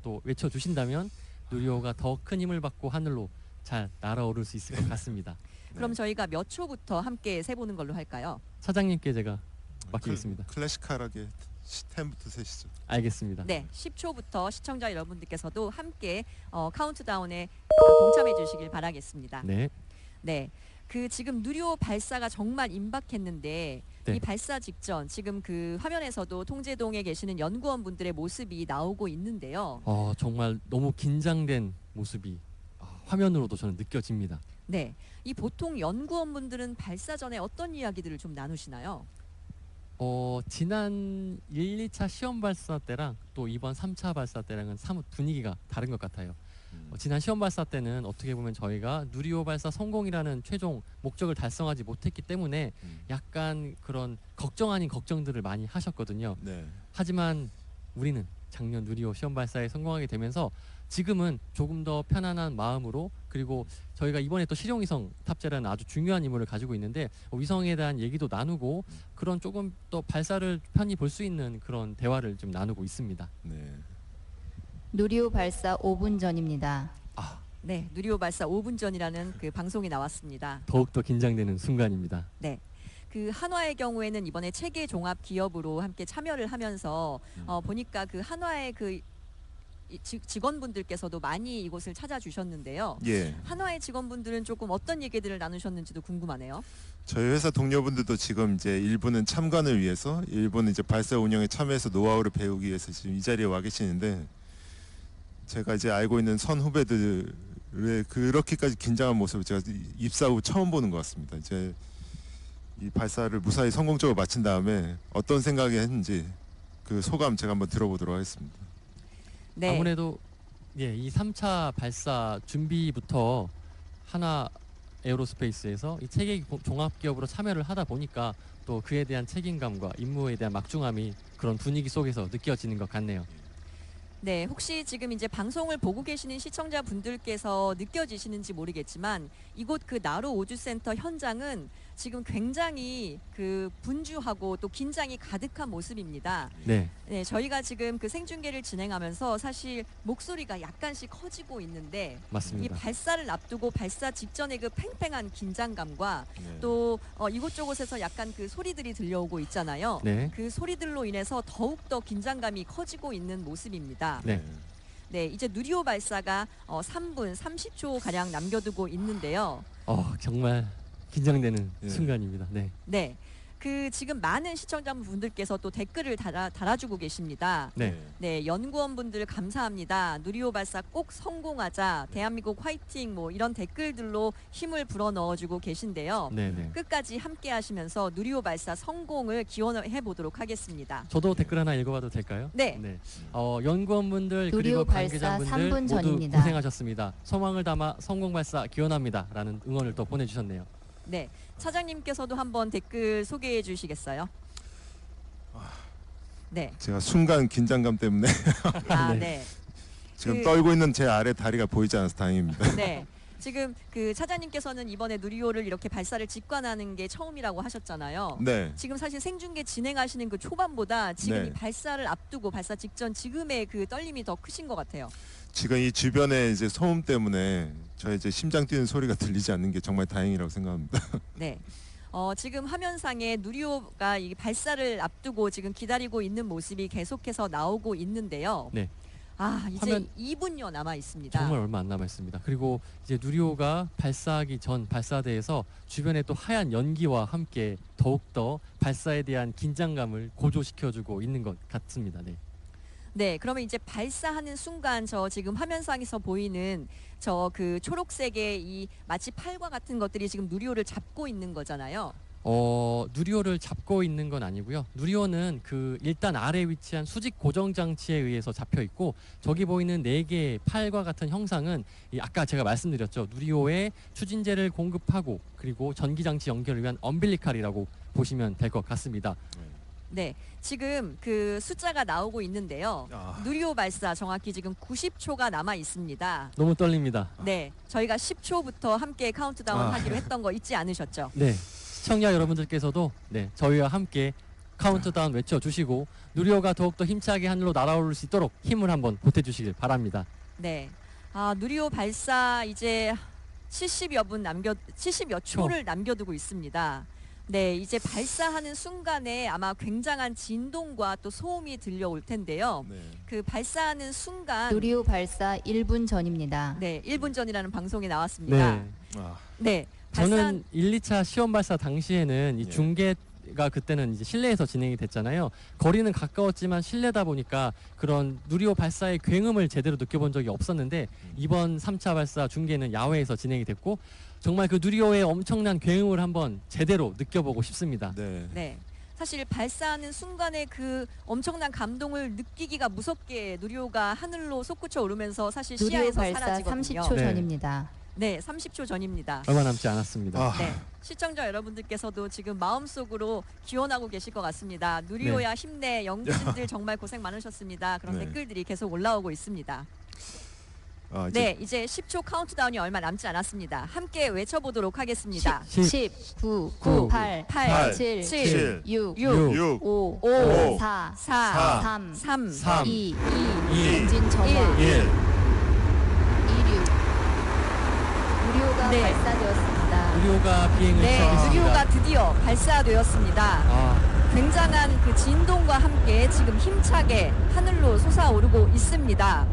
또 외쳐주신다면 누리호가 더 큰 힘을 받고 하늘로 잘 날아오를 수 있을 것 같습니다. 그럼 저희가 몇 초부터 함께 세보는 걸로 할까요? 차장님께 제가 맡기겠습니다. 클래식하게 10부터 세시죠. 알겠습니다. 네, 10초부터 시청자 여러분들께서도 함께 카운트다운에 동참해 주시길 바라겠습니다. 네. 네. 그 지금 누리호 발사가 정말 임박했는데 네. 이 발사 직전 지금 그 화면에서도 통제동에 계시는 연구원분들의 모습이 나오고 있는데요. 정말 너무 긴장된 모습이 화면으로도 저는 느껴집니다. 네. 이 보통 연구원분들은 발사 전에 어떤 이야기들을 좀 나누시나요? 지난 1, 2차 시험 발사 때랑 또 이번 3차 발사 때랑은 사뭇 분위기가 다른 것 같아요. 지난 시험 발사 때는 어떻게 보면 저희가 누리호 발사 성공이라는 최종 목적을 달성하지 못했기 때문에 약간 그런 걱정 아닌 걱정들을 많이 하셨거든요. 네. 하지만 우리는 작년 누리호 시험 발사에 성공하게 되면서 지금은 조금 더 편안한 마음으로, 그리고 저희가 이번에 또 실용위성 탑재라는 아주 중요한 임무를 가지고 있는데 위성에 대한 얘기도 나누고 그런 조금 또 발사를 편히 볼 수 있는 그런 대화를 좀 나누고 있습니다. 네. 누리호 발사 5분 전입니다. 네, 누리호 발사 5분 전이라는 그 방송이 나왔습니다. 더욱더 긴장되는 순간입니다. 네. 그 한화의 경우에는 이번에 체계 종합 기업으로 함께 참여를 하면서 보니까 그 한화의 그 직원분들께서도 많이 이곳을 찾아주셨는데요. 예. 한화의 직원분들은 조금 어떤 얘기들을 나누셨는지도 궁금하네요. 저희 회사 동료분들도 지금 이제 일부는 참관을 위해서, 일부는 이제 발사 운영에 참여해서 노하우를 배우기 위해서 지금 이 자리에 와 계시는데, 제가 이제 알고 있는 선 후배들의 그렇게까지 긴장한 모습을 제가 입사 후 처음 보는 것 같습니다. 이제 이 발사를 무사히 성공적으로 마친 다음에 어떤 생각이 했는지 그 소감 제가 한번 들어보도록 하겠습니다. 네. 아무래도 이 3차 발사 준비부터 하나 에어로스페이스에서 이 체계 종합 기업으로 참여를 하다 보니까 또 그에 대한 책임감과 임무에 대한 막중함이 그런 분위기 속에서 느껴지는 것 같네요. 네, 혹시 지금 이제 방송을 보고 계시는 시청자분들께서 느껴지시는지 모르겠지만 이곳 그 나로 우주센터 현장은 지금 굉장히 그 분주하고 또 긴장이 가득한 모습입니다. 네. 네, 저희가 지금 그 생중계를 진행하면서 사실 목소리가 약간씩 커지고 있는데 이 맞습니다. 발사를 앞두고 발사 직전의 그 팽팽한 긴장감과 네. 또 이곳저곳에서 약간 그 소리들이 들려오고 있잖아요. 네. 그 소리들로 인해서 더욱더 긴장감이 커지고 있는 모습입니다. 네. 네, 이제 누리호 발사가 3분 30초 가량 남겨두고 있는데요. 정말 긴장되는 예. 순간입니다. 네. 네, 그 지금 많은 시청자분들께서 또 댓글을 달아주고 계십니다. 네. 네, 연구원분들 감사합니다. 누리호 발사 꼭 성공하자. 대한민국 화이팅. 뭐 이런 댓글들로 힘을 불어 넣어주고 계신데요. 네, 네. 끝까지 함께 하시면서 누리호 발사 성공을 기원해 보도록 하겠습니다. 저도 댓글 하나 읽어봐도 될까요? 네. 연구원분들 누리호 그리고 발사 관계자분들 3분 모두 전입니다. 고생하셨습니다. 소망을 담아 성공 발사 기원합니다. 라는 응원을 또 보내주셨네요. 네, 차장님께서도 한번 댓글 소개해 주시겠어요? 네. 제가 순간 긴장감 때문에 네. 지금 그- 떨고 있는 제 아래 다리가 보이지 않아서 다행입니다. 네. 지금 그 차장님께서는 이번에 누리호를 이렇게 발사를 직관하는 게 처음이라고 하셨잖아요. 네. 지금 사실 생중계 진행하시는 그 초반보다 지금 네. 이 발사를 앞두고 발사 직전 지금의 그 떨림이 더 크신 것 같아요. 지금 이 주변에 이제 소음 때문에 저의 이제 심장 뛰는 소리가 들리지 않는 게 정말 다행이라고 생각합니다. 네. 지금 화면상에 누리호가 이 발사를 앞두고 지금 기다리고 있는 모습이 계속해서 나오고 있는데요. 네. 이제 화면- 2분여 남아 있습니다. 정말 얼마 안 남았습니다. 그리고 이제 누리호가 발사하기 전 발사대에서 주변에 또 하얀 연기와 함께 더욱더 발사에 대한 긴장감을 고조시켜주고 있는 것 같습니다. 네. 네, 그러면 이제 발사하는 순간 저 지금 화면상에서 보이는 저 그 초록색의 이 마치 팔과 같은 것들이 지금 누리호를 잡고 있는 거잖아요. 누리호를 잡고 있는 건 아니고요. 누리호는 그 일단 아래 위치한 수직 고정 장치에 의해서 잡혀 있고, 저기 보이는 4개의 팔과 같은 형상은 아까 제가 말씀드렸죠. 누리호에 추진제를 공급하고 그리고 전기 장치 연결을 위한 엄빌리칼이라고 보시면 될 것 같습니다. 네, 지금 그 숫자가 나오고 있는데요. 누리호 발사 정확히 지금 90초가 남아 있습니다. 너무 떨립니다. 네, 저희가 10초부터 함께 카운트다운 하기로 했던 거 잊지 않으셨죠? 네. 시청자 여러분들께서도 저희와 함께 카운트다운 외쳐주시고 누리호가 더욱더 힘차게 하늘로 날아오를 수 있도록 힘을 한번 보태주시길 바랍니다. 네. 누리호 발사 이제 70여 초를 남겨두고 있습니다. 네, 이제 발사하는 순간에 아마 굉장한 진동과 또 소음이 들려올 텐데요. 네. 그 발사하는 순간 누리호 발사 1분 전입니다. 네, 1분 전이라는 방송이 나왔습니다. 네. 아, 네. 저는 1, 2차 시험 발사 당시에는 이 예. 중계가 그때는 이제 실내에서 진행이 됐잖아요. 거리는 가까웠지만 실내다 보니까 그런 누리호 발사의 굉음을 제대로 느껴본 적이 없었는데 이번 3차 발사 중계는 야외에서 진행이 됐고 정말 그 누리호의 엄청난 굉음을 한번 제대로 느껴보고 싶습니다. 네. 네. 사실 발사하는 순간에 그 엄청난 감동을 느끼기가 무섭게 누리호가 하늘로 솟구쳐 오르면서 사실 누리호 시야에서 발사 사라지거든요. 30초 네. 전입니다. 네, 30초 전입니다. 얼마 남지 않았습니다. 아, 네, 시청자 여러분들께서도 지금 마음속으로 기원하고 계실 것 같습니다. 누리호야 힘내, 영진들 정말 고생 많으셨습니다. 그런 네. 댓글들이 계속 올라오고 있습니다. 이제 네, 이제 10초 카운트다운이 얼마 남지 않았습니다. 함께 외쳐보도록 하겠습니다. 10, 9, 9, 8, 8, 7, 7, 6, 6, 6, 5, 5, 4, 4, 3, 3, 3, 2, 2, 엔진 점화, 1. 1. 이륙. 누리호가 네. 발사되었습니다. 누리호가 비행을 네, 시작했습니다. 누리호가 드디어 발사되었습니다. 아, 굉장한 그 진동과 함께 지금 힘차게 하늘로 솟아오르고 있습니다.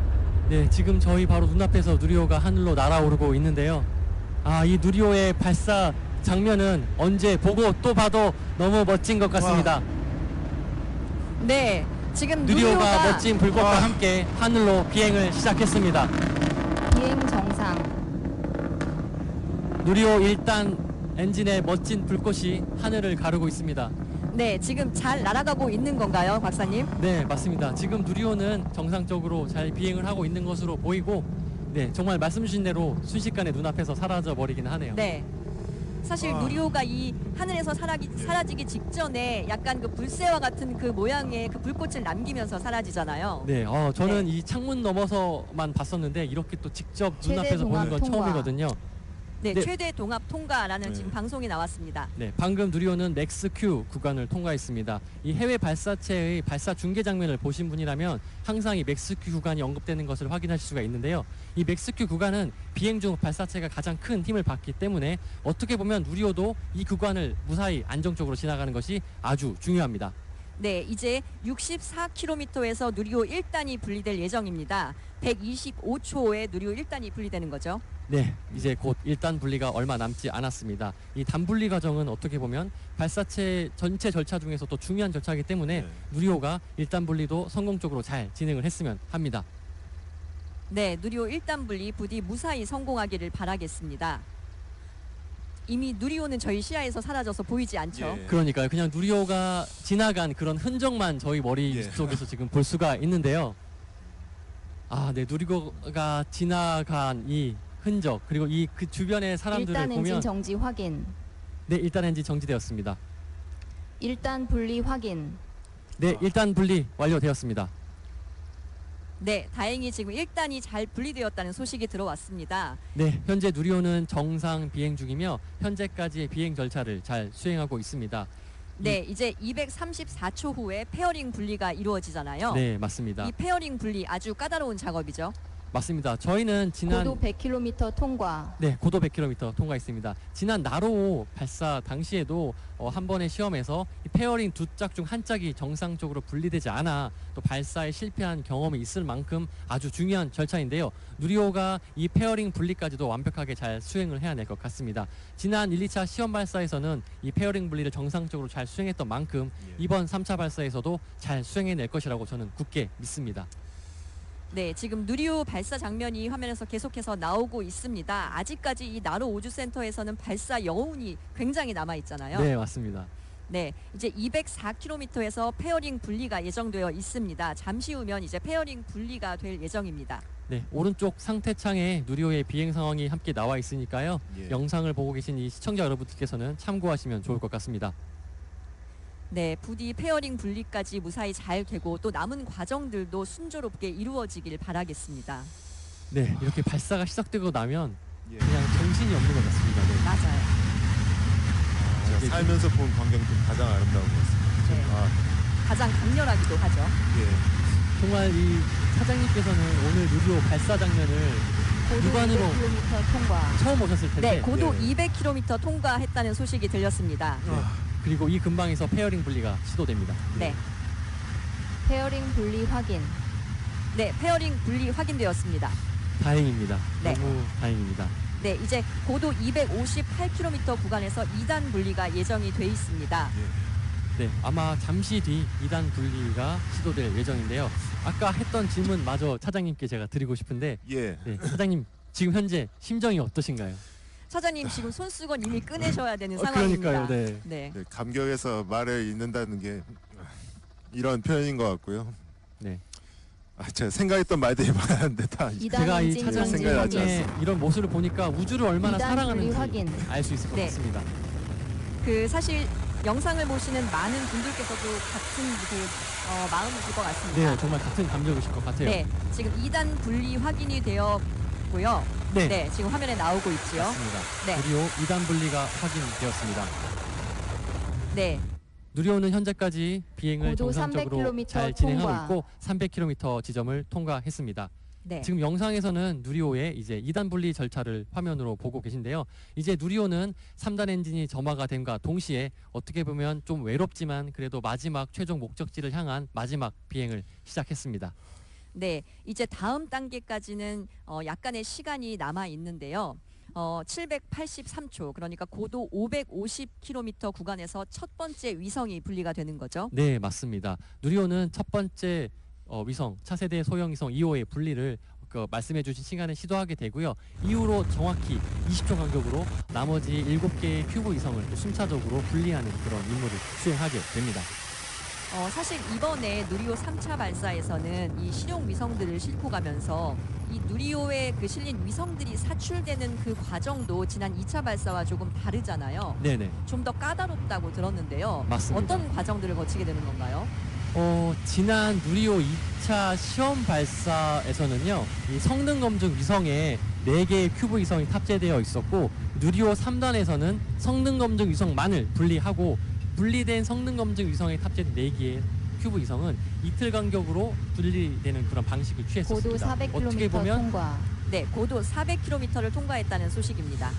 네, 지금 저희 바로 눈앞에서 누리호가 하늘로 날아오르고 있는데요. 이 누리호의 발사 장면은 언제 보고 또 봐도 너무 멋진 것 같습니다. 네, 지금 누리호가 누리호가 멋진 불꽃과 함께 하늘로 비행을 시작했습니다. 비행 정상. 누리호 1단 엔진의 멋진 불꽃이 하늘을 가르고 있습니다. 네, 지금 잘 날아가고 있는 건가요, 박사님? 네, 맞습니다. 지금 누리호는 정상적으로 잘 비행을 하고 있는 것으로 보이고, 네, 정말 말씀 주신 대로 순식간에 눈앞에서 사라져 버리긴 하네요. 네. 사실 누리호가 이 하늘에서 사라지기 직전에 약간 그 불새와 같은 그 모양의 그 불꽃을 남기면서 사라지잖아요. 네, 저는 이 창문 넘어서만 봤었는데 이렇게 또 직접 최대 눈앞에서 보는 건 동압 통과. 처음이거든요. 네, 네. 최대 동압 통과라는 네. 지금 방송이 나왔습니다. 네, 방금 누리호는 맥스 Q 구간을 통과했습니다. 이 해외 발사체의 발사 중계 장면을 보신 분이라면 항상 이 맥스 Q 구간이 언급되는 것을 확인하실 수가 있는데요. 이 맥스 Q 구간은 비행 중 발사체가 가장 큰 힘을 받기 때문에 어떻게 보면 누리호도 이 구간을 무사히 안정적으로 지나가는 것이 아주 중요합니다. 네, 이제 64km에서 누리호 1단이 분리될 예정입니다. 125초에 누리호 1단이 분리되는 거죠. 네, 이제 곧 1단 분리가 얼마 남지 않았습니다. 이 단분리 과정은 어떻게 보면 발사체 전체 절차 중에서 또 중요한 절차이기 때문에 네. 누리호가 1단 분리도 성공적으로 잘 진행을 했으면 합니다. 네, 누리호 1단 분리 부디 무사히 성공하기를 바라겠습니다. 이미 누리호는 저희 시야에서 사라져서 보이지 않죠. 예. 그러니까요. 그냥 누리호가 지나간 그런 흔적만 저희 머릿속에서 지금 볼 수가 있는데요. 네, 누리호가 지나간 이 흔적 그리고 이 그 주변의 사람들을 1단 엔진 보면 정지 확인. 네, 1단 엔진 정지되었습니다. 1단 분리 확인. 네, 1단 분리 완료되었습니다. 네, 다행히 지금 1단이 잘 분리되었다는 소식이 들어왔습니다. 네, 현재 누리호는 정상 비행 중이며 현재까지의 비행 절차를 잘 수행하고 있습니다. 네, 이제 234초 후에 페어링 분리가 이루어지잖아요. 네, 맞습니다. 이 페어링 분리 아주 까다로운 작업이죠. 맞습니다. 저희는 지난 고도 100km 통과. 네, 고도 100km 통과했습니다. 지난 나로 발사 당시에도 한 번의 시험에서 이 페어링 두 짝 중 한 짝이 정상적으로 분리되지 않아 또 발사에 실패한 경험이 있을 만큼 아주 중요한 절차인데요. 누리호가 이 페어링 분리까지도 완벽하게 잘 수행을 해야 될 것 같습니다. 지난 1, 2차 시험 발사에서는 이 페어링 분리를 정상적으로 잘 수행했던 만큼 예. 이번 3차 발사에서도 잘 수행해낼 것이라고 저는 굳게 믿습니다. 네, 지금 누리호 발사 장면이 화면에서 계속해서 나오고 있습니다. 아직까지 이 나로 우주센터에서는 발사 여운이 굉장히 남아 있잖아요. 네, 맞습니다. 네, 이제 204km에서 페어링 분리가 예정되어 있습니다. 잠시 후면 이제 페어링 분리가 될 예정입니다. 네, 오른쪽 상태창에 누리호의 비행 상황이 함께 나와 있으니까요. 예. 영상을 보고 계신 이 시청자 여러분들께서는 참고하시면 좋을 것 같습니다. 네, 부디 페어링 분리까지 무사히 잘 되고 또 남은 과정들도 순조롭게 이루어지길 바라겠습니다. 네, 이렇게 발사가 시작되고 나면 예. 그냥 정신이 없는 것 같습니다. 네. 맞아요. 제가 살면서 본 광경 중 가장 아름다운 것 같습니다. 네. 아, 가장 강렬하기도 하죠. 예. 정말 이 사장님께서는 오늘 누리호 발사 장면을 고도 육안으로 200km 통과. 처음 오셨을 텐데 네, 고도 예. 200km 통과했다는 소식이 들렸습니다. 그리고 이 근방에서 페어링 분리가 시도됩니다. 네, 페어링 분리 확인. 네, 페어링 분리 확인되었습니다. 다행입니다. 네. 너무 다행입니다. 네, 이제 고도 258km 구간에서 2단 분리가 예정이 돼 있습니다. 네, 아마 잠시 뒤 2단 분리가 시도될 예정인데요. 아까 했던 질문 마저 차장님께 제가 드리고 싶은데 예. 네, 차장님 지금 현재 심정이 어떠신가요? 차장님 지금 손수건 이미 꺼내셔야 되는 상황입니다. 그러니까요. 네. 네. 네, 감격에서 말을 잇는다는 게 이런 표현인 것 같고요. 네. 아, 제가 생각했던 말들이 많았는데 다 2단 제가 이 엔진 생각이 정지 나지 확인. 차장님의 이런 모습을 보니까 우주를 얼마나 2단 분리 사랑하는지 확인. 알 수 있을 것 네. 같습니다. 그 사실 영상을 보시는 많은 분들께서도 같은 마음이실 것 같습니다. 네, 정말 같은 감정이실 것 같아요. 네, 지금 2단 분리 확인이 되었고요. 네, 네, 지금 화면에 나오고 있지요. 맞습니다. 네. 누리호 2단 분리가 확인되었습니다. 네, 누리호는 현재까지 비행을 고도 정상적으로 300km 잘 진행하고 통과. 있고 300km 지점을 통과했습니다. 네. 지금 영상에서는 누리호의 이제 2단 분리 절차를 화면으로 보고 계신데요. 이제 누리호는 3단 엔진이 점화가 됨과 동시에 어떻게 보면 좀 외롭지만 그래도 마지막 최종 목적지를 향한 마지막 비행을 시작했습니다. 네, 이제 다음 단계까지는 약간의 시간이 남아 있는데요. 783초, 그러니까 고도 550km 구간에서 첫 번째 위성이 분리가 되는 거죠. 네, 맞습니다. 누리호는 첫 번째 위성 차세대 소형 위성 2호의 분리를 말씀해주신 시간에 시도하게 되고요. 이후로 정확히 20초 간격으로 나머지 7개의 큐브 위성을 또 순차적으로 분리하는 그런 임무를 수행하게 됩니다. 사실 이번에 누리호 3차 발사에서는 이 실용 위성들을 싣고 가면서 이 누리호에 그 실린 위성들이 사출되는 그 과정도 지난 2차 발사와 조금 다르잖아요. 네네, 좀 더 까다롭다고 들었는데요. 맞습니다. 어떤 과정들을 거치게 되는 건가요? 지난 누리호 2차 시험 발사에서는요, 이 성능 검증 위성에 4개의 큐브 위성이 탑재되어 있었고, 누리호 3단에서는 성능 검증 위성만을 분리하고, 분리된 성능 검증 위성에 탑재된 4개의 큐브 위성은 이틀 간격으로 분리되는 그런 방식을 고도 취했었습니다. 400km 어떻게 보면 통과. 네, 고도 400km를 통과했다는 소식입니다.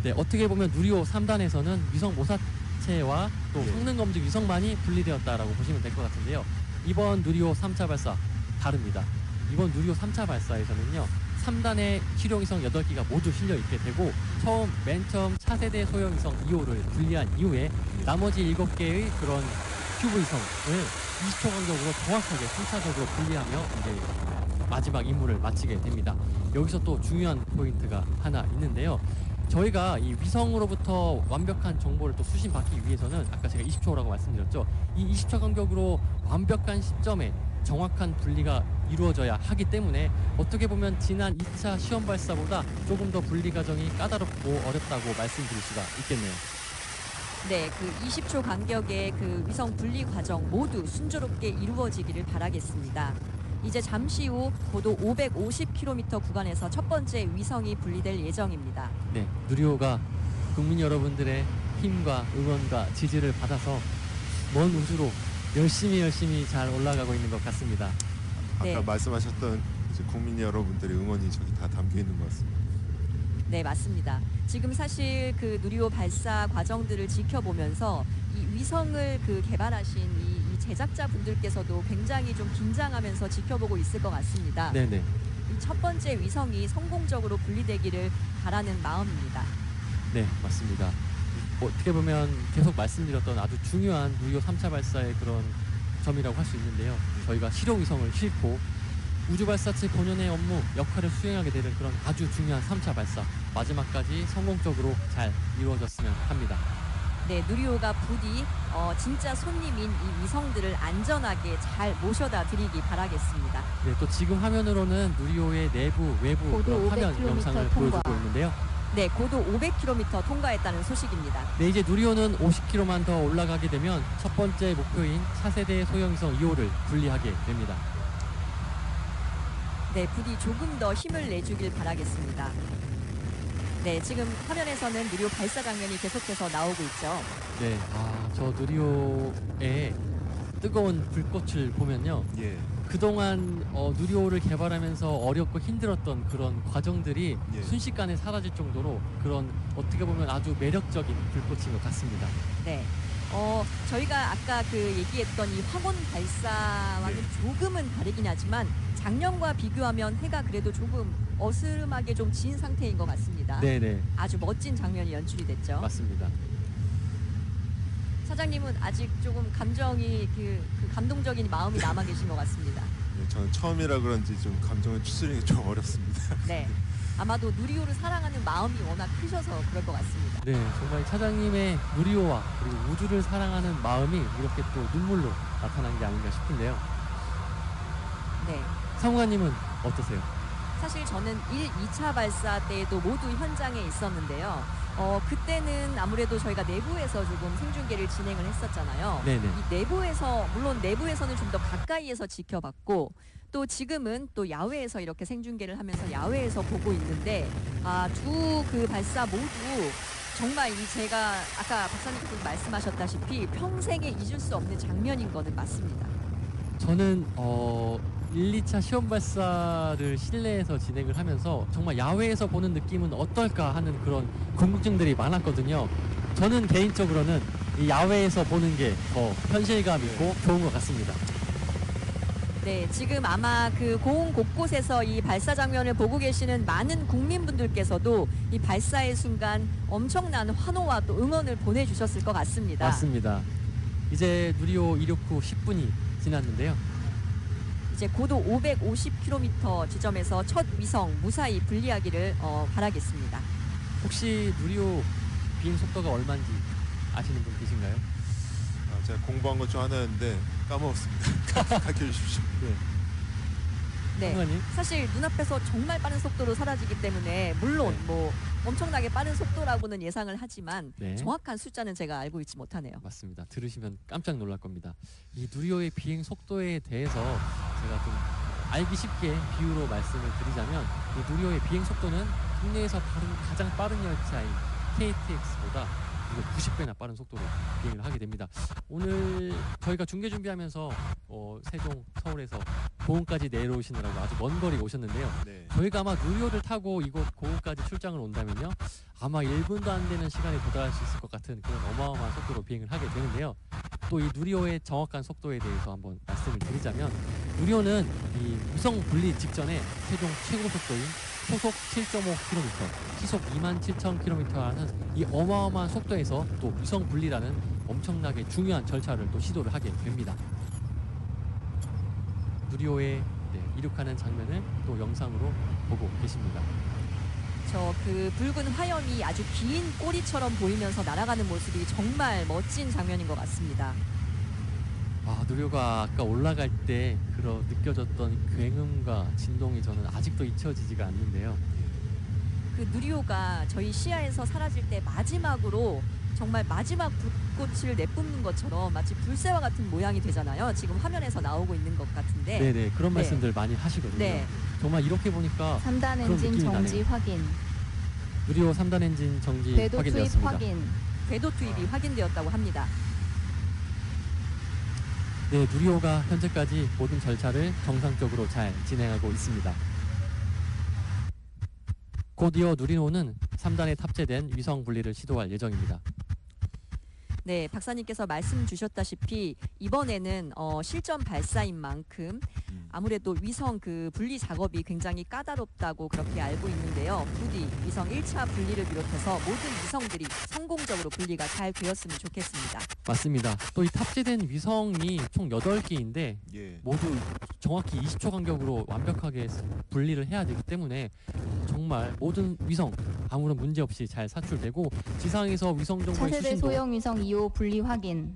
네, 어떻게 보면 누리호 3단에서는 위성 모사체와 또 네. 성능 검증 위성만이 분리되었다라고 보시면 될 것 같은데요. 이번 누리호 3차 발사 다릅니다. 이번 누리호 3차 발사에서는요. 3단의 실용위성 8기가 모두 실려 있게 되고 맨 처음 차세대 소형위성 2호를 분리한 이후에 나머지 7개의 그런 큐브 위성을 20초 간격으로 정확하게 순차적으로 분리하며 이제 마지막 임무를 마치게 됩니다. 여기서 또 중요한 포인트가 하나 있는데요. 저희가 이 위성으로부터 완벽한 정보를 또 수신받기 위해서는 아까 제가 20초라고 말씀드렸죠. 이 20초 간격으로 완벽한 시점에 정확한 분리가 이루어져야 하기 때문에 어떻게 보면 지난 2차 시험 발사보다 조금 더 분리 과정이 까다롭고 어렵다고 말씀드릴 수가 있겠네요. 네, 그 20초 간격의 그 위성 분리 과정 모두 순조롭게 이루어지기를 바라겠습니다. 이제 잠시 후 고도 550km 구간에서 첫 번째 위성이 분리될 예정입니다. 네, 누리호가 국민 여러분들의 힘과 응원과 지지를 받아서 먼 우주로 열심히 잘 올라가고 있는 것 같습니다. 아까 네. 말씀하셨던 이제 국민 여러분들의 응원이 저기 다 담겨 있는 것 같습니다. 네, 맞습니다. 지금 사실 그 누리호 발사 과정들을 지켜보면서 이 위성을 그 개발하신 이 제작자 분들께서도 굉장히 좀 긴장하면서 지켜보고 있을 것 같습니다. 네네. 이 첫 번째 위성이 성공적으로 분리되기를 바라는 마음입니다. 네, 맞습니다. 어떻게 보면 계속 말씀드렸던 아주 중요한 누리호 3차 발사의 그런 점이라고 할 수 있는데요. 저희가 실용위성을 싣고 우주발사체 본연의 업무, 역할을 수행하게 되는 그런 아주 중요한 3차 발사 마지막까지 성공적으로 잘 이루어졌으면 합니다. 네, 누리호가 부디 진짜 손님인 이 위성들을 안전하게 잘 모셔다 드리기 바라겠습니다. 네, 또 지금 화면으로는 누리호의 내부, 외부 고도 그런 화면 500km 영상을 통과. 보여주고 있는데요. 네, 고도 500km 통과했다는 소식입니다. 네, 이제 누리호는 50km만 더 올라가게 되면 첫 번째 목표인 차세대 소형위성 2호를 분리하게 됩니다. 네, 부디 조금 더 힘을 내주길 바라겠습니다. 네, 지금 화면에서는 누리호 발사 장면이 계속해서 나오고 있죠. 네, 저 누리호의 뜨거운 불꽃을 보면요. 예. 그동안 누리호를 개발하면서 어렵고 힘들었던 그런 과정들이 예. 순식간에 사라질 정도로 그런 어떻게 보면 아주 매력적인 불꽃인 것 같습니다. 네. 저희가 아까 그 얘기했던 이 화본 발사와는 네. 조금은 다르긴 하지만 작년과 비교하면 해가 그래도 조금 어스름하게 좀 진 상태인 것 같습니다. 네네, 아주 멋진 장면이 연출이 됐죠. 맞습니다. 사장님은 아직 조금 감정이 그 감동적인 마음이 남아 계신 것 같습니다. 네, 저는 처음이라 그런지 좀 감정을 추스르기 좀 어렵습니다. 네. 아마도 누리호를 사랑하는 마음이 워낙 크셔서 그럴 것 같습니다. 네, 정말 차장님의 누리호와 그리고 우주를 사랑하는 마음이 이렇게 또 눈물로 나타난 게 아닌가 싶은데요. 네. 성우관님은 어떠세요? 사실 저는 1, 2차 발사 때도 모두 현장에 있었는데요. 그때는 아무래도 저희가 내부에서 조금 생중계를 진행을 했었잖아요. 네네. 이 내부에서 물론 내부에서는 좀 더 가까이에서 지켜봤고 또 지금은 또 야외에서 이렇게 생중계를 하면서 야외에서 보고 있는데 두 그 발사 모두 정말 이 제가 아까 박사님께서 말씀하셨다시피 평생에 잊을 수 없는 장면인 거는 맞습니다. 저는 1, 2차 시험 발사를 실내에서 진행을 하면서 정말 야외에서 보는 느낌은 어떨까 하는 그런 궁금증들이 많았거든요. 저는 개인적으로는 이 야외에서 보는 게 더 현실감 있고 좋은 것 같습니다. 네, 지금 아마 그 고흥 곳곳에서 이 발사 장면을 보고 계시는 많은 국민분들께서도 이 발사의 순간 엄청난 환호와 또 응원을 보내주셨을 것 같습니다. 맞습니다. 이제 누리호 이륙 후 10분이 지났는데요. 이제 고도 550km 지점에서 첫 위성 무사히 분리하기를 바라겠습니다. 혹시 누리호 비행 속도가 얼마인지 아시는 분 계신가요? 제가 공부한 것 중 하나였는데 까먹었습니다. 가르쳐 주십시오. 네. 네, 성우관님? 사실 눈앞에서 정말 빠른 속도로 사라지기 때문에 물론 네. 뭐 엄청나게 빠른 속도라고는 예상을 하지만 네. 정확한 숫자는 제가 알고 있지 못하네요. 맞습니다. 들으시면 깜짝 놀랄 겁니다. 이 누리호의 비행 속도에 대해서 제가 좀 알기 쉽게 비유로 말씀을 드리자면 이 누리호의 비행 속도는 국내에서 가장 빠른 열차인 KTX보다 무려 90배나 빠른 속도로 비행을 하게 됩니다. 오늘 저희가 중계 준비하면서 세종, 서울에서 고흥까지 내려오시느라고 아주 먼 거리 오셨는데요. 네. 저희가 아마 누리호를 타고 이곳 고흥까지 출장을 온다면요, 아마 1분도 안 되는 시간에 도달할 수 있을 것 같은 그런 어마어마한 속도로 비행을 하게 되는데요. 또 이 누리호의 정확한 속도에 대해서 한번 말씀을 드리자면, 누리호는 이 위성 분리 직전에 세종 최고 속도인 초속 7.5km, 시속 27,000km라는 이 어마어마한 속도에서 또 위성 분리라는 엄청나게 중요한 절차를 또 시도를 하게 됩니다. 누리호에 이륙하는 장면을 또 영상으로 보고 계십니다. 저 그 붉은 화염이 아주 긴 꼬리처럼 보이면서 날아가는 모습이 정말 멋진 장면인 것 같습니다. 누리호가 아까 올라갈 때 느껴졌던 굉음과 진동이 저는 아직도 잊혀지지가 않는데요. 그 누리호가 저희 시야에서 사라질 때 마지막으로 정말 마지막 불꽃을 내뿜는 것처럼 마치 불새와 같은 모양이 되잖아요. 지금 화면에서 나오고 있는 것 같은데. 네네, 그런 네. 말씀들 많이 하시거든요. 네. 정말 이렇게 보니까 3단 그런 엔진 느낌이 정지 나네요. 확인. 누리호 3단 엔진 정지 궤도 투입 확인되었습니다. 확인. 궤도 투입이 확인되었다고 합니다. 네, 누리호가 현재까지 모든 절차를 정상적으로 잘 진행하고 있습니다. 곧 이어 누리호는 3단에 탑재된 위성 분리를 시도할 예정입니다. 네, 박사님께서 말씀 주셨다시피 이번에는 실전 발사인 만큼 아무래도 위성 그 분리 작업이 굉장히 까다롭다고 그렇게 알고 있는데요. 부디 위성 1차 분리를 비롯해서 모든 위성들이 성공적으로 분리가 잘 되었으면 좋겠습니다. 맞습니다. 또 이 탑재된 위성이 총 8개인데 예. 모두 정확히 20초 간격으로 완벽하게 분리를 해야 되기 때문에 정말 모든 위성 아무런 문제 없이 잘 사출되고 지상에서 위성 정보의 차세대 수신도 소형 위성 2호 분리 확인.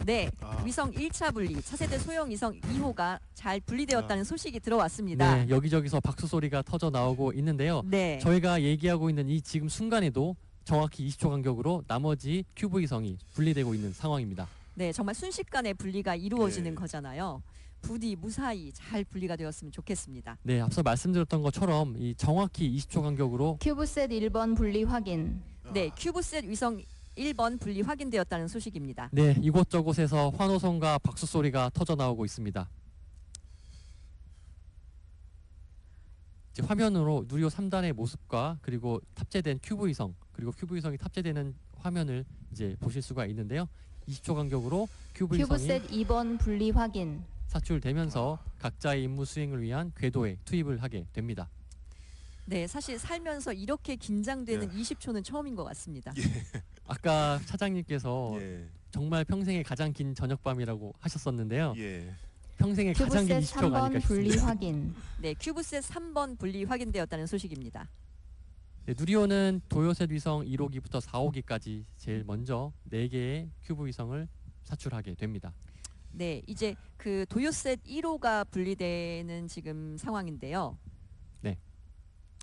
네, 위성 1차 분리, 차세대 소형 위성 2호가 잘 분리되었다는 소식이 들어왔습니다. 네, 여기저기서 박수 소리가 터져 나오고 있는데요. 네. 저희가 얘기하고 있는 이 지금 순간에도 정확히 20초 간격으로 나머지 큐브 위성이 분리되고 있는 상황입니다. 네, 정말 순식간에 분리가 이루어지는 네. 거잖아요. 부디 무사히 잘 분리가 되었으면 좋겠습니다. 네, 앞서 말씀드렸던 것처럼 이 정확히 20초 간격으로 큐브셋 1번 분리 확인. 네, 큐브셋 위성 1번 분리 확인되었다는 소식입니다. 네, 이곳저곳에서 환호성과 박수 소리가 터져 나오고 있습니다. 이제 화면으로 누리호 3단의 모습과 그리고 탑재된 큐브 위성 그리고 큐브 위성이 탑재되는 화면을 이제 보실 수가 있는데요. 20초 간격으로 큐브 위성이 큐브셋 2번 분리 확인. 사출되면서 각자의 임무 수행을 위한 궤도에 투입을 하게 됩니다. 네, 사실 살면서 이렇게 긴장되는 20초는 처음인 것 같습니다. 아까 차장님께서 예. 정말 평생의 가장 긴 저녁밤이라고 하셨었는데요. 예. 평생의 가장 긴 큐브셋 20초가 아닐까 3번 분리 싶습니다. 확인. 네, 큐브셋 3번 분리 확인되었다는 소식입니다. 네, 누리호는 도요셋 위성 1호기부터 4호기까지 제일 먼저 4개의 큐브 위성을 사출하게 됩니다. 네, 이제 그 도요셋 1호가 분리되는 지금 상황인데요.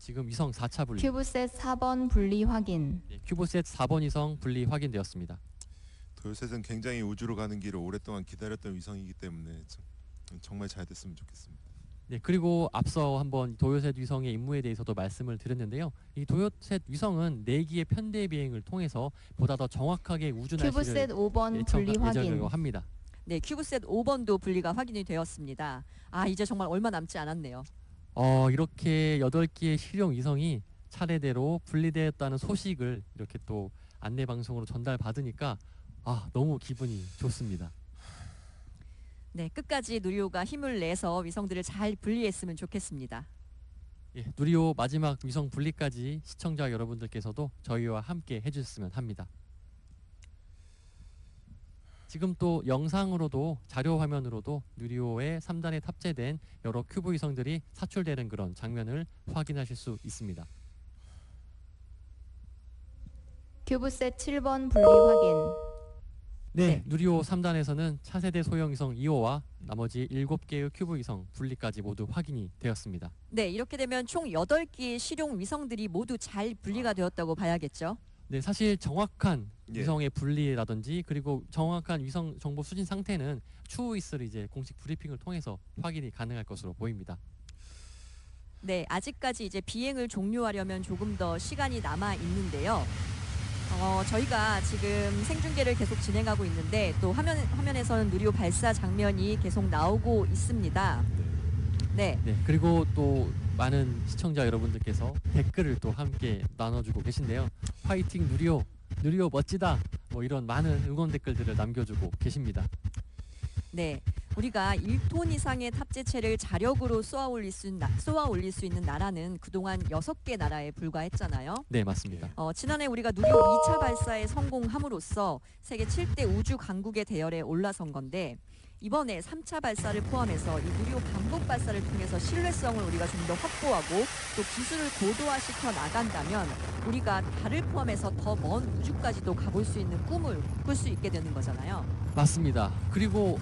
지금 위성 4차 분리, 큐브셋 4번 분리 확인. 네, 큐브셋 4번 위성 분리 확인되었습니다. 도요셋은 굉장히 우주로 가는 길을 오랫동안 기다렸던 위성이기 때문에 정말 잘 됐으면 좋겠습니다. 네, 그리고 앞서 한번 도요셋 위성의 임무에 대해서도 말씀을 드렸는데요. 이 도요셋 위성은 4기의 편대 비행을 통해서 보다 더 정확하게 우주 날씨를 큐브셋 5번 분리 확인. 예측하려고 합니다. 네, 큐브셋 5번도 분리가 확인이 되었습니다. 아, 이제 정말 얼마 남지 않았네요. 이렇게 8개의 실용 위성이 차례대로 분리되었다는 소식을 이렇게 또 안내 방송으로 전달받으니까 너무 기분이 좋습니다. 네, 끝까지 누리호가 힘을 내서 위성들을 잘 분리했으면 좋겠습니다. 예, 누리호 마지막 위성 분리까지 시청자 여러분들께서도 저희와 함께 해주셨으면 합니다. 지금 또 영상으로도 자료 화면으로도 누리호의 3단에 탑재된 여러 큐브 위성들이 사출되는 그런 장면을 확인하실 수 있습니다. 큐브셋 7번 분리 확인. 네, 누리호 3단에서는 차세대 소형 위성 2호와 나머지 7개의 큐브 위성 분리까지 모두 확인이 되었습니다. 네, 이렇게 되면 총 8개의 실용 위성들이 모두 잘 분리가 되었다고 봐야겠죠. 네, 사실 정확한 예. 위성의 분리라든지 그리고 정확한 위성 정보 수신 상태는 추후 있을 이제 공식 브리핑을 통해서 확인이 가능할 것으로 보입니다. 네, 아직까지 이제 비행을 종료하려면 조금 더 시간이 남아 있는데요. 저희가 지금 생중계를 계속 진행하고 있는데 또 화면에서는 누리호 발사 장면이 계속 나오고 있습니다. 네, 네, 그리고 또 많은 시청자 여러분들께서 댓글을 또 함께 나눠주고 계신데요. 화이팅 누리호, 누리호 멋지다, 뭐 이런 많은 응원 댓글들을 남겨주고 계십니다. 네, 우리가 1톤 이상의 탑재체를 자력으로 쏘아 올릴 수 있는 나라는 그동안 6개 나라에 불과했잖아요. 네, 맞습니다. 지난해 우리가 누리호 2차 발사에 성공함으로써 세계 7대 우주 강국의 대열에 올라선 건데 이번에 3차 발사를 포함해서 이 누리호 반복 발사를 통해서 신뢰성을 우리가 좀 더 확보하고 또 기술을 고도화시켜 나간다면 우리가 달을 포함해서 더 먼 우주까지도 가볼 수 있는 꿈을 꿀 수 있게 되는 거잖아요. 맞습니다. 그리고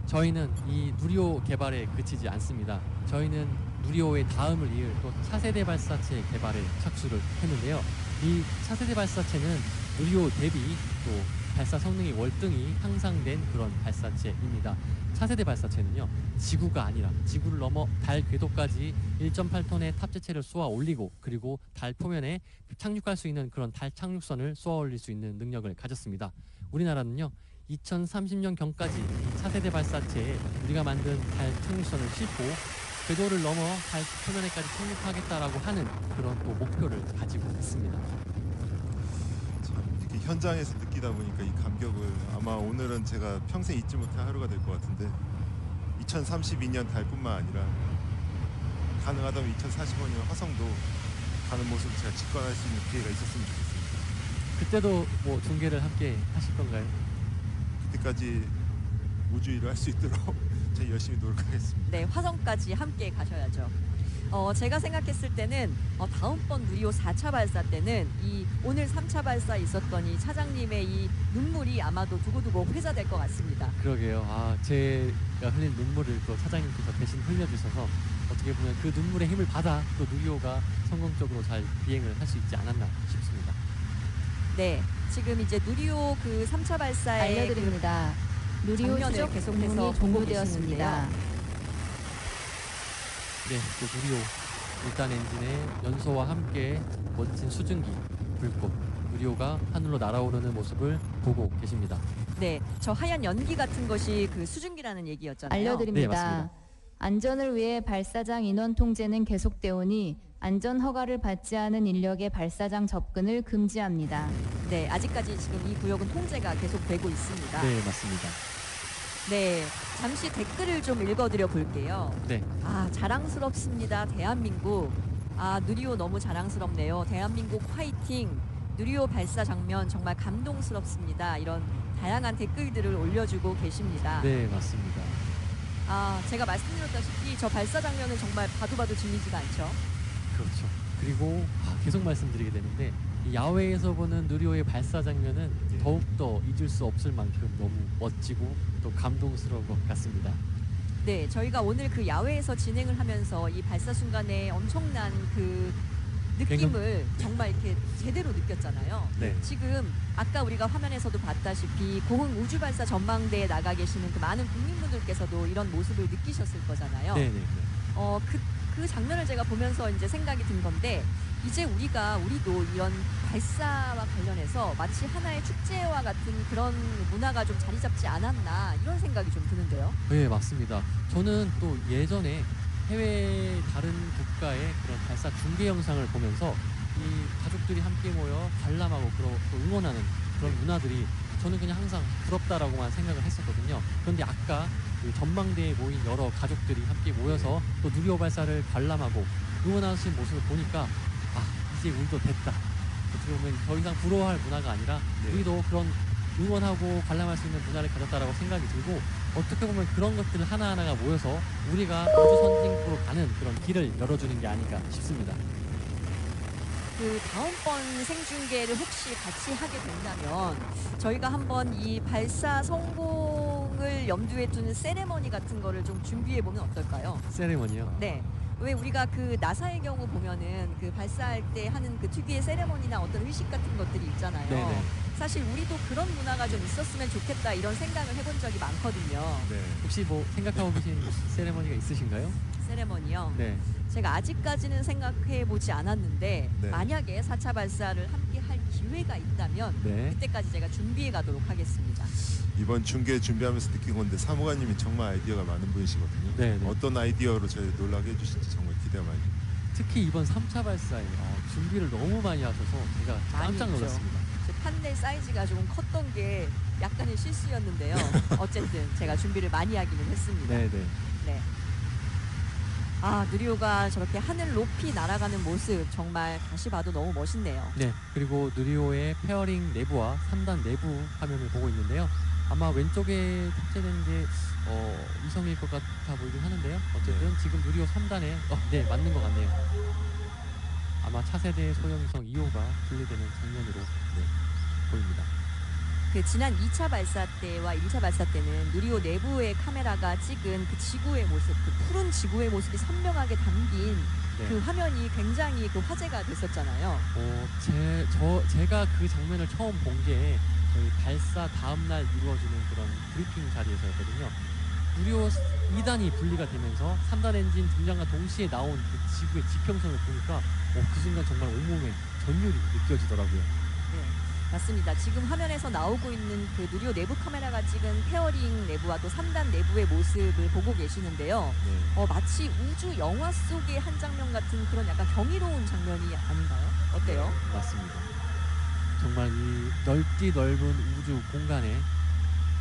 저희는 이 누리호 개발에 그치지 않습니다. 저희는 누리호의 다음을 이을 또 차세대 발사체 개발에 착수를 했는데요. 이 차세대 발사체는 누리호 대비 또 발사 성능이 월등히 향상된 그런 발사체입니다. 차세대 발사체는요, 지구가 아니라 지구를 넘어 달 궤도까지 1.8톤의 탑재체를 쏘아 올리고 그리고 달 표면에 착륙할 수 있는 그런 달 착륙선을 쏘아 올릴 수 있는 능력을 가졌습니다. 우리나라는요, 2030년경까지 이 차세대 발사체에 우리가 만든 달 착륙선을 싣고 궤도를 넘어 달 표면에까지 착륙하겠다라고 하는 그런 또 목표를 가지고 있습니다. 참 이렇게 현장에서 느끼다 보니까 이 감격을 아마 오늘은 제가 평생 잊지 못할 하루가 될 것 같은데 2032년 달뿐만 아니라 가능하다면 2045년 화성도 가는 모습을 제가 직관할 수 있는 기회가 있었으면 좋겠습니다. 그때도 뭐 중계를 함께 하실 건가요? 그때까지 우주 일을 할 수 있도록 제가 열심히 노력하겠습니다. 네, 화성까지 함께 가셔야죠. 제가 생각했을 때는 다음번 누리호 4차 발사 때는 이 오늘 3차 발사 있었던 이 차장님의 이 눈물이 아마도 두고두고 회자될 것 같습니다. 그러게요. 제가 흘린 눈물을 또 차장님께서 대신 흘려주셔서 어떻게 보면 그 눈물의 힘을 받아 또 누리호가 성공적으로 잘 비행을 할 수 있지 않았나 싶습니다. 네, 지금 이제 누리호 그 3차 발사에 알려드립니다. 누리호 장면을 추적 계속해서 운용이 보고 종료되었습니다. 네, 또 누리호 1단 엔진의 연소와 함께 멋진 수증기, 불꽃, 누리호가 하늘로 날아오르는 모습을 보고 계십니다. 네, 저 하얀 연기 같은 것이 그 수증기라는 얘기였잖아요. 네, 알려드립니다. 맞습니다. 안전을 위해 발사장 인원 통제는 계속되오니 안전 허가를 받지 않은 인력의 발사장 접근을 금지합니다. 네, 아직까지 지금 이 구역은 통제가 계속되고 있습니다. 네, 맞습니다. 네, 잠시 댓글을 좀 읽어드려 볼게요. 네, 아, 자랑스럽습니다. 대한민국. 아, 누리호 너무 자랑스럽네요. 대한민국 화이팅. 누리호 발사 장면 정말 감동스럽습니다. 이런 다양한 댓글들을 올려주고 계십니다. 네, 맞습니다. 아, 제가 말씀드렸다시피 저 발사 장면은 정말 봐도 질리지가 않죠. 그렇죠. 그리고 계속 말씀드리게 되는데 이 야외에서 보는 누리호의 발사 장면은 더욱더 잊을 수 없을 만큼 너무 멋지고 또 감동스러운 것 같습니다. 네, 저희가 오늘 그 야외에서 진행을 하면서 이 발사 순간에 엄청난 그 느낌을 정말 이렇게 제대로 느꼈잖아요. 네. 지금 아까 우리가 화면에서도 봤다시피 고흥 우주 발사 전망대에 나가 계시는 그 많은 국민분들께서도 이런 모습을 느끼셨을 거잖아요. 네, 네. 그 장면을 제가 보면서 이제 생각이 든 건데 이제 우리도 이런 발사와 관련해서 마치 하나의 축제와 같은 그런 문화가 좀 자리 잡지 않았나 이런 생각이 좀 드는데요. 네, 맞습니다. 저는 또 예전에 해외 다른 국가의 그런 발사 중계 영상을 보면서 이 가족들이 함께 모여 관람하고 또 응원하는 그런 문화들이 저는 그냥 항상 부럽다라고만 생각을 했었거든요. 그런데 아까 그 전망대에 모인 여러 가족들이 함께 모여서 또 누리호 발사를 관람하고 응원하시는 모습을 보니까 이제 우리도 됐다. 어떻게 보면 더 이상 부러워할 문화가 아니라 우리도 그런 응원하고 관람할 수 있는 문화를 가졌다라고 생각이 들고 어떻게 보면 그런 것들 하나하나가 모여서 우리가 우주 선진국으로 가는 그런 길을 열어주는 게 아닌가 싶습니다. 그 다음번 생중계를 혹시 같이 하게 된다면 저희가 한번 이 발사 성공을 염두에 두는 세레머니 같은 거를 좀 준비해 보면 어떨까요? 세레머니요. 네. 왜 우리가 그 나사의 경우 보면은 그 발사할 때 하는 그 특유의 세레머니나 어떤 의식 같은 것들이 있잖아요. 네네. 사실 우리도 그런 문화가 좀 있었으면 좋겠다 이런 생각을 해본 적이 많거든요. 네. 혹시 뭐 생각하고 계신 세레머니가 있으신가요? 세레머니요. 네. 제가 아직까지는 생각해 보지 않았는데 네. 만약에 4차 발사를 함께 할 기회가 있다면 네. 그때까지 제가 준비해 가도록 하겠습니다. 이번 중계 준비하면서 느낀 건데 사무관님이 정말 아이디어가 많은 분이시거든요. 네, 네. 어떤 아이디어로 저희 놀라게 해주실지 정말 기대가 많이 됩니다. 특히 이번 3차 발사에 준비를 너무 많이 하셔서 제가 많이 깜짝 했죠. 놀랐습니다. 제 판넬 사이즈가 조금 컸던 게 약간의 실수였는데요. 어쨌든 제가 준비를 많이 하기는 했습니다. 네, 네. 네. 아, 누리호가 저렇게 하늘 높이 날아가는 모습 정말 다시 봐도 너무 멋있네요. 네, 그리고 누리호의 페어링 내부와 3단 내부 화면을 보고 있는데요. 아마 왼쪽에 탑재된 게 위성일 것 같아 보이긴 하는데요. 어쨌든 지금 누리호 3단에 네, 맞는 것 같네요. 아마 차세대 소형위성 2호가 분리되는 장면으로 보입니다. 그 지난 2차 발사 때와 1차 발사 때는 누리호 내부의 카메라가 찍은 그 지구의 모습, 그 푸른 지구의 모습이 선명하게 담긴 네. 그 화면이 굉장히 그 화제가 됐었잖아요. 제가 그 장면을 처음 본 게 저희 발사 다음 날 이루어지는 그런 브리핑 자리에서였거든요. 누리호 2단이 분리가 되면서 3단 엔진 등장과 동시에 나온 그 지구의 지평선을 보니까 그 순간 정말 온몸에 전율이 느껴지더라고요. 네, 맞습니다. 지금 화면에서 나오고 있는 그 누리호 내부 카메라가 찍은 페어링 내부와 또 3단 내부의 모습을 보고 계시는데요. 네. 마치 우주 영화 속의 한 장면 같은 그런 약간 경이로운 장면이 아닌가요? 어때요? 맞습니다. 정말 이 넓디 넓은 우주 공간에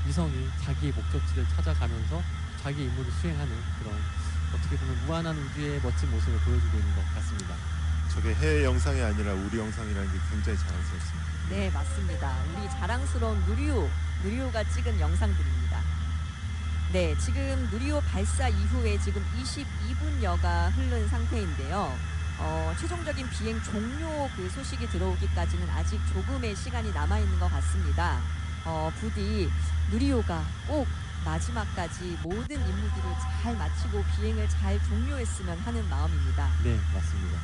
위성이 자기의 목적지를 찾아가면서 자기의 임무를 수행하는 그런 어떻게 보면 무한한 우주의 멋진 모습을 보여주고 있는 것 같습니다. 저게 해외 영상이 아니라 우리 영상이라는 게 굉장히 자랑스럽습니다. 네, 맞습니다. 우리 자랑스러운 누리호가 찍은 영상들입니다. 네, 지금 누리호 발사 이후에 지금 22분여가 흐른 상태인데요. 최종적인 비행 종료 그 소식이 들어오기까지는 아직 조금의 시간이 남아 있는 것 같습니다. 부디 누리호가 꼭 마지막까지 모든 임무들을 잘 마치고 비행을 잘 종료했으면 하는 마음입니다. 네, 맞습니다.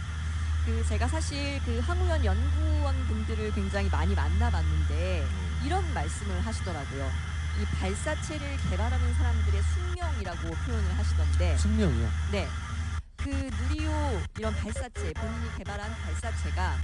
제가 사실 그 항우연 연구원 분들을 굉장히 많이 만나봤는데 이런 말씀을 하시더라고요. 이 발사체를 개발하는 사람들의 숙명이라고 표현을 하시던데, 숙명이요. 네. 그 누리호 이런 발사체, 본인이 개발한 발사체가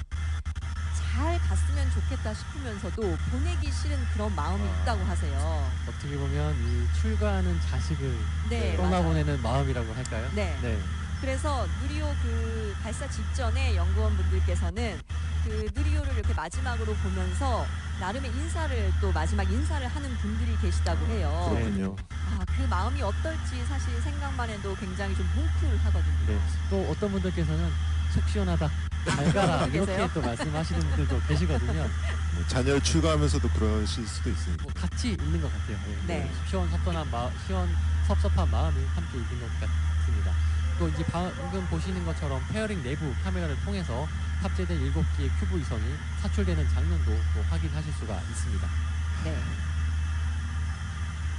잘 갔으면 좋겠다 싶으면서도 보내기 싫은 그런 마음이 있다고 하세요. 어떻게 보면 이 출가하는 자식을 네, 맞아요. 떠나보내는 마음이라고 할까요? 네. 네. 그래서 누리호 그 발사 직전에 연구원 분들께서는 그 누리호를 이렇게 마지막으로 보면서 나름의 인사를 또 마지막 인사를 하는 분들이 계시다고 해요. 그렇군요. 아, 그 마음이 어떨지 사실 생각만 해도 굉장히 좀 뭉클하거든요. 네. 또 어떤 분들께서는 속 시원하다, 잘 가라 그러고 계세요? 이렇게 또 말씀하시는 분들도 계시거든요. 뭐 자녀를 출가하면서도 그러실 수도 있습니다. 뭐 같이 있는 것 같아요. 네. 섭섭한 마음이 함께 있는 것 같습니다. 또 이제 방금 보시는 것처럼 페어링 내부 카메라를 통해서 탑재된 7개의 큐브 위성이 사출되는 장면도 또 확인하실 수가 있습니다. 네.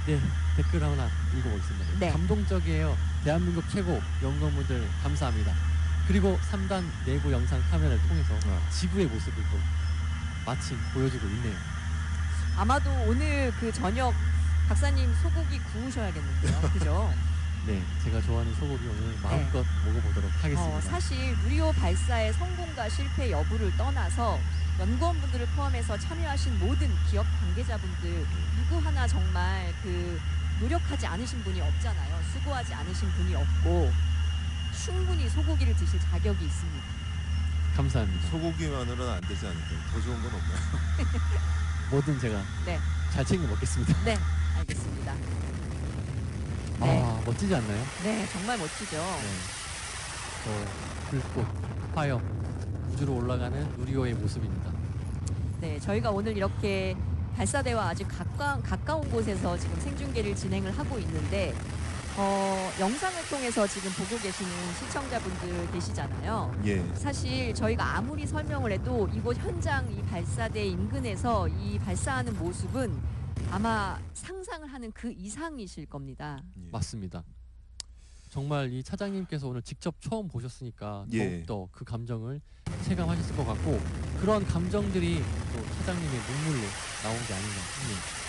네, 댓글 하나 읽어보겠습니다. 네. 감동적이에요. 대한민국 최고 연구원분들 감사합니다. 그리고 3단 내부 영상 카메라를 통해서 지구의 모습을 또 마침 보여주고 있네요. 아마도 오늘 그 저녁 박사님 소고기 구우셔야겠는데요. 그죠? 네, 제가 좋아하는 소고기 오늘 마음껏 먹어보도록 하겠습니다. 사실 누리호 발사의 성공과 실패 여부를 떠나서 연구원분들을 포함해서 참여하신 모든 기업 관계자분들 누구 하나 정말 그 노력하지 않으신 분이 없잖아요. 수고하지 않으신 분이 없고 충분히 소고기를 드실 자격이 있습니다. 감사합니다. 소고기만으로는 안 되지 않을까요? 더 좋은 건 없나요? 뭐든 제가 네. 잘 챙겨 먹겠습니다. 네, 알겠습니다. 네. 아, 멋지지 않나요? 네, 정말 멋지죠. 네. 불꽃, 화염, 우주로 올라가는 누리호의 모습입니다. 네, 저희가 오늘 이렇게 발사대와 아주 가까운 곳에서 지금 생중계를 진행을 하고 있는데 영상을 통해서 지금 보고 계시는 시청자분들 계시잖아요. 예. 사실 저희가 아무리 설명을 해도 이곳 현장 이 발사대 인근에서 이 발사하는 모습은 아마 상상을 하는 그 이상이실 겁니다. 예. 맞습니다. 정말 이 차장님께서 오늘 직접 처음 보셨으니까 예. 더욱더 그 감정을 체감하셨을 것 같고 그런 감정들이 또 차장님의 눈물로 나온 게 아닌가 싶네요.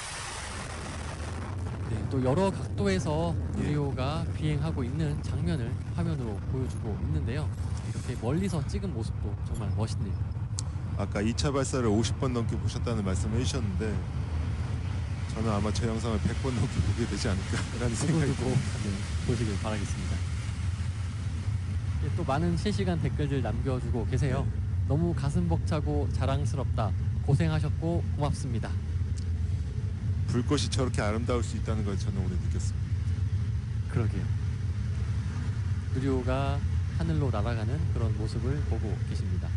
네, 또 여러 각도에서 누리호가 비행하고 있는 장면을 화면으로 보여주고 있는데요. 이렇게 멀리서 찍은 모습도 정말 멋있네요. 아까 2차 발사를 50번 넘게 보셨다는 말씀을 해주셨는데 저는 아마 저 영상을 100번 넘게 보게 되지 않을까라는 생각이 두고 보시길 바라겠습니다. 네, 또 많은 실시간 댓글들 남겨주고 계세요. 너무 가슴 벅차고 자랑스럽다. 고생하셨고 고맙습니다. 불꽃이 저렇게 아름다울 수 있다는 걸 저는 오늘 느꼈습니다. 그러게요. 누리호가 하늘로 날아가는 그런 모습을 보고 계십니다.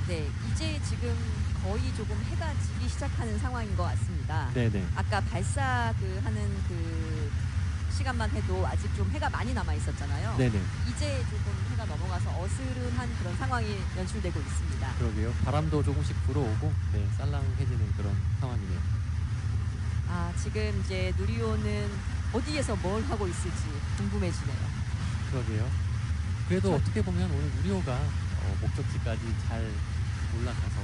네, 이제 지금 거의 조금 해가 지기 시작하는 상황인 것 같습니다. 네네. 아까 발사 하는 그 시간만 해도 아직 좀 해가 많이 남아 있었잖아요. 네네. 이제 조금 해가 넘어가서 어스름한 그런 상황이 연출되고 있습니다. 그러게요. 바람도 조금씩 불어오고 네, 쌀랑해지는 그런 상황이네요. 아, 지금 이제 누리호는 어디에서 뭘 하고 있을지 궁금해지네요. 그러게요. 그래도 어떻게 보면 오늘 누리호가 목적지까지 잘 올라가서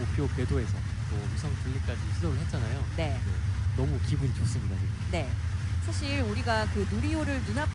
목표 궤도에서 또 위성 분리까지 시도를 했잖아요. 네. 너무 기분이 좋습니다. 지금. 네. 사실 우리가 그 누리호를 눈앞